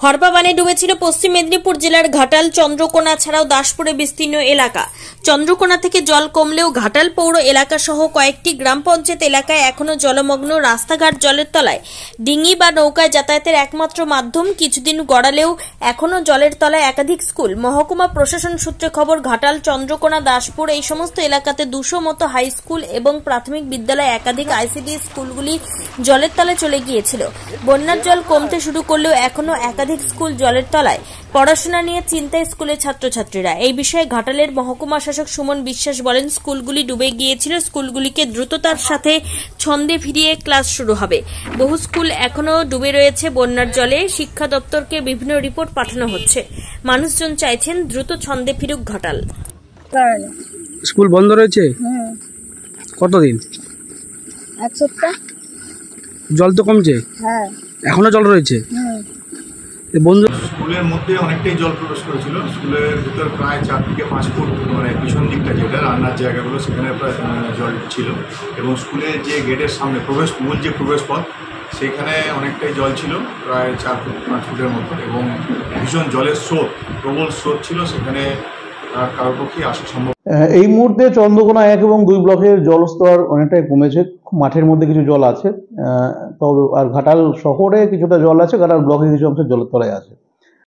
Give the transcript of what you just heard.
হরপা বানে ডুবেছিল পশ্চিম মেদিনীপুর জেলার ঘাটাল চন্দ্রকোনা ছাড়াও দাসপুরে বিস্তীর্ণ এলাকা। চন্দ্রকোনা থেকে জল কমলেও ঘাটাল পৌর এলাকা সহ কয়েকটি গ্রাম পঞ্চায়েত এলাকায় এখনো জলমগ্ন, রাস্তাঘাট জলের তলায়। ডিঙি বা নৌকায় যাতায়াতের একমাত্র মাধ্যম কিছুদিন গড়ালেও এখনো জলের তলায় একাধিক স্কুল। মহকুমা প্রশাসন সূত্রে খবর, ঘাটাল, চন্দ্রকোনা, দাসপুর এই সমস্ত এলাকাতে 200 মতো হাই স্কুল এবং প্রাথমিক বিদ্যালয়, একাধিক আইসিডি স্কুলগুলি জলের তলায় চলে গিয়েছিল। বন্যার জল কমতে শুরু করলেও এখনো একাধিক স্কুল জলের তলায়। পড়াশোনা নিয়ে চিন্তায় স্কুলের ছাত্রছাত্রীরা। এই বিষয়ে ঘাটালের মহকুমা শাসক সুমন বিশ্বাস বলেন, স্কুলগুলি ডুবে গিয়েছিল, স্কুলগুলিকে দ্রুততার সাথে ছন্দে ফিরিয়ে ক্লাস শুরু হবে। বহু স্কুল এখনো ডুবে রয়েছে বন্যার জলে। শিক্ষা দপ্তরকে বিভিন্ন রিপোর্ট পাঠানো হচ্ছে। মানুষজন চাইছেন দ্রুত ছন্দে ফিরুক ঘাটাল। স্কুল বন্ধ রয়েছে কতদিন? এক সপ্তাহ। জল তো কমছে? হ্যাঁ, এখনো জল রয়েছে। বন্ধ স্কুলের মধ্যে অনেকটাই জল প্রবেশ করেছিল। স্কুলের ভিতর প্রায় 4 থেকে 5 ফুট, মানে পিছন দিকটা যেটা রান্নার জায়গাগুলো, সেখানে প্রায় জল ছিল। এবং স্কুলের যে গেটের সামনে মূল যে প্রবেশ পথ, সেখানে অনেকটাই জল ছিল, প্রায় 4 ফুট 5 ফুটের মতো। এবং ভীষণ জলের স্রোত, প্রবল স্রোত ছিল, সেখানে কারোর পক্ষে আসা সম্ভব। এই মুহূর্তে চন্দ্রকোনা 1 এবং 2 ব্লকের জলস্তর অনেকটাই কমেছে। মাঠের মধ্যে কিছু জল আছে, তবে আর ঘাটাল শহরে কিছুটা জল আছে, ঘাটাল ব্লকে কিছু অংশ জলের তলায় আছে।